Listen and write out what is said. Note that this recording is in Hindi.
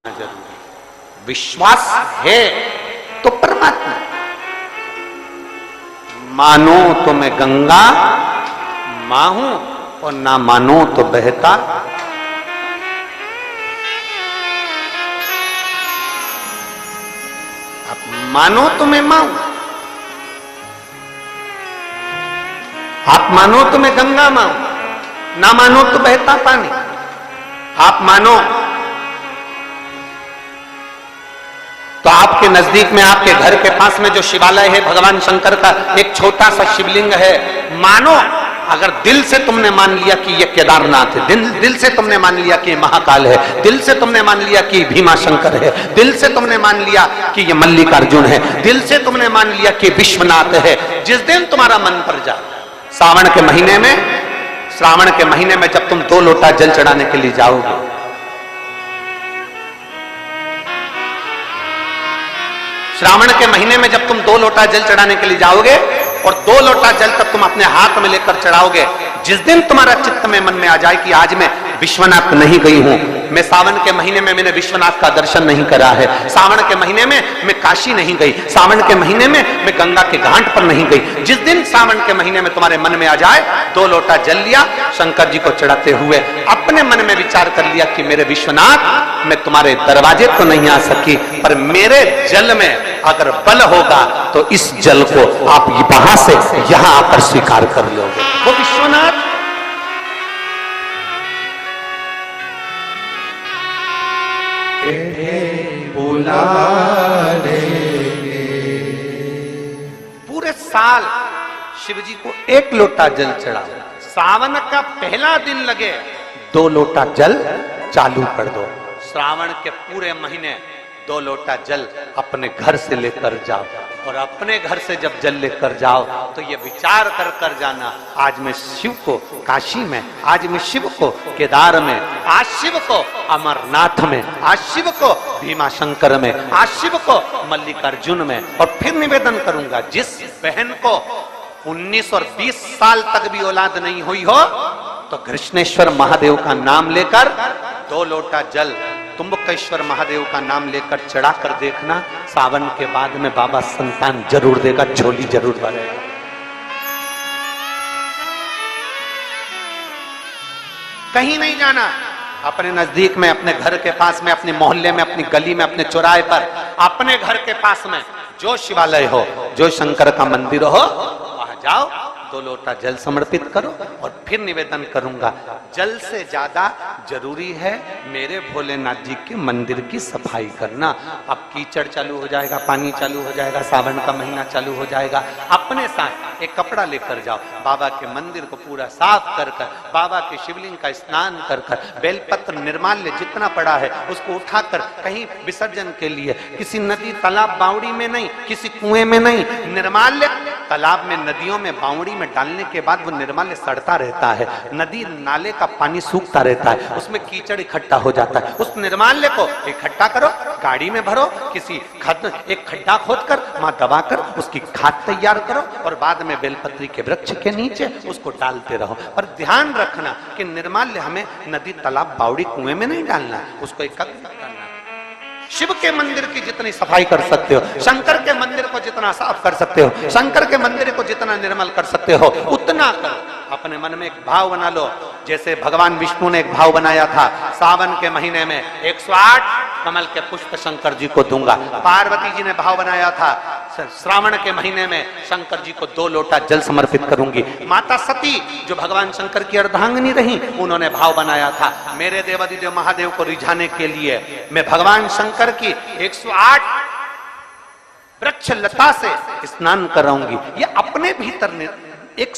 जरूरी। विश्वास है तो परमात्मा, मानो तो मैं गंगा मां हूं और ना मानो तो बहता। आप मानो तो मैं मां हूं, आप मानो तो मैं गंगा मां हूं, ना मानो तो बहता पानी। आप मानो तो आपके नजदीक में, आपके घर के पास में जो शिवालय है भगवान शंकर का, एक छोटा सा शिवलिंग है। मानो अगर दिल से तुमने मान लिया कि ये केदारनाथ है, दिल से तुमने मान लिया कि ये महाकाल है, दिल से तुमने मान लिया कि भीमा शंकर है, दिल से तुमने मान लिया कि ये मल्लिकार्जुन है, दिल से तुमने मान लिया कि विश्वनाथ है। जिस दिन तुम्हारा मन पर जाए, सावन के महीने में, श्रावण के महीने में जब तुम 2 लोटा जल चढ़ाने के लिए जाओगे, श्रावण के महीने में जब तुम 2 लोटा जल चढ़ाने के लिए जाओगे और 2 लोटा जल तक तुम अपने हाथ में लेकर चढ़ाओगे, जिस दिन तुम्हारा चित्त में मन में आ जाए कि आज मैं विश्वनाथ नहीं गई हूं, मैं सावन के महीने में मैंने विश्वनाथ का दर्शन नहीं करा है, सावन के महीने में मैं काशी नहीं गई, सावन के महीने में मैं गंगा के घाट पर नहीं गई, जिस दिन सावन के महीने में तुम्हारे मन में आ जाए, 2 लोटा जल लिया, शंकर जी को चढ़ाते हुए अपने मन में विचार कर लिया कि मेरे विश्वनाथ, मैं तुम्हारे दरवाजे तो नहीं आ सकी, पर मेरे जल में अगर बल होगा तो इस जल को आप वहां से यहां आकर स्वीकार कर लोगे। वो विश्वनाथ बुला पूरे साल शिव जी को 1 लोटा जल चढ़ाओ, सावन का पहला दिन लगे 2 लोटा जल चालू कर दो, श्रावण के पूरे महीने 2 लोटा जल अपने घर से लेकर जाओ, और अपने घर से जब जल लेकर जाओ तो ये विचार कर कर जाना, आज मैं शिव को काशी में, आज मैं शिव को केदार में, आज शिव को अमरनाथ में, आज शिव को भीमा शंकर में, आज शिव को मल्लिकार्जुन में। और फिर निवेदन करूंगा, जिस बहन को 19 और 20 साल तक भी औलाद नहीं हुई हो तो कृष्णेश्वर महादेव का नाम लेकर 2 लोटा जल तुम्बकेश्वर महादेव का नाम लेकर चढ़ा कर देखना, सावन के बाद में बाबा संतान जरूर देगा, झोली जरूर भरेगा। कहीं नहीं जाना, अपने नजदीक में, अपने घर के पास में, अपने मोहल्ले में, अपनी गली में, अपने चौराहे पर, अपने घर के पास में जो शिवालय हो, जो शंकर का मंदिर हो, वहां जाओ, 2 लोटा जल समर्पित करो। और फिर निवेदन करूंगा, जल से ज्यादा जरूरी है मेरे भोलेनाथ जी के मंदिर की सफाई करना। अब कीचड़ चालू हो जाएगा, पानी चालू हो जाएगा, सावन का महीना चालू हो जाएगा, अपने साथ एक कपड़ा लेकर जाओ, बाबा के मंदिर को पूरा साफ कर कर, बाबा के शिवलिंग का स्नान कर कर, बेलपत्र निर्माल्य जितना पड़ा है उसको उठाकर कहीं विसर्जन के लिए, किसी नदी तालाब बावड़ी में नहीं, किसी कुएं में नहीं, निर्माल्य तालाब में, नदियों में, बावड़ी में डालने के बाद वो निर्माल्य सड़ता रहता है, नदी नाले का पानी सूखता रहता है, उसमें कीचड़ इकट्ठा हो जाता है। उस निर्माल्य को इकट्ठा करो, गाड़ी में भरो, किसी एक खड्डा खोदकर वहां दबाकर उसकी खाद तैयार करो, और बाद में बेलपत्री के वृक्ष के नीचे उसको डालते रहो। पर ध्यान रखना कि निर्माल्य हमें नदी तालाब बावड़ी कुएं में नहीं डालना, उसको एकत्रित करना। शिव के मंदिर की जितनी सफाई कर सकते हो, शंकर के मंदिर को जितना साफ कर सकते हो, शंकर के मंदिर को जितना निर्मल कर सकते हो, उतना करो। अपने मन में एक भाव बना लो, जैसे भगवान विष्णु ने एक भाव बनाया था, सावन के महीने में 108 कमल के पुष्प शंकर जी को दूंगा। पार्वती जी ने भाव बनाया था, श्रावण के महीने में शंकर जी को 2 लोटा जल समर्पित करूंगी। माता सती जो भगवान शंकर की अर्धांगिनी रही, उन्होंने भाव बनाया था, मेरे देवादिदेव महादेव को रिझाने के लिए मैं भगवान शंकर की 108 वृक्ष लता से स्नान कराऊंगी। ये अपने भीतर एक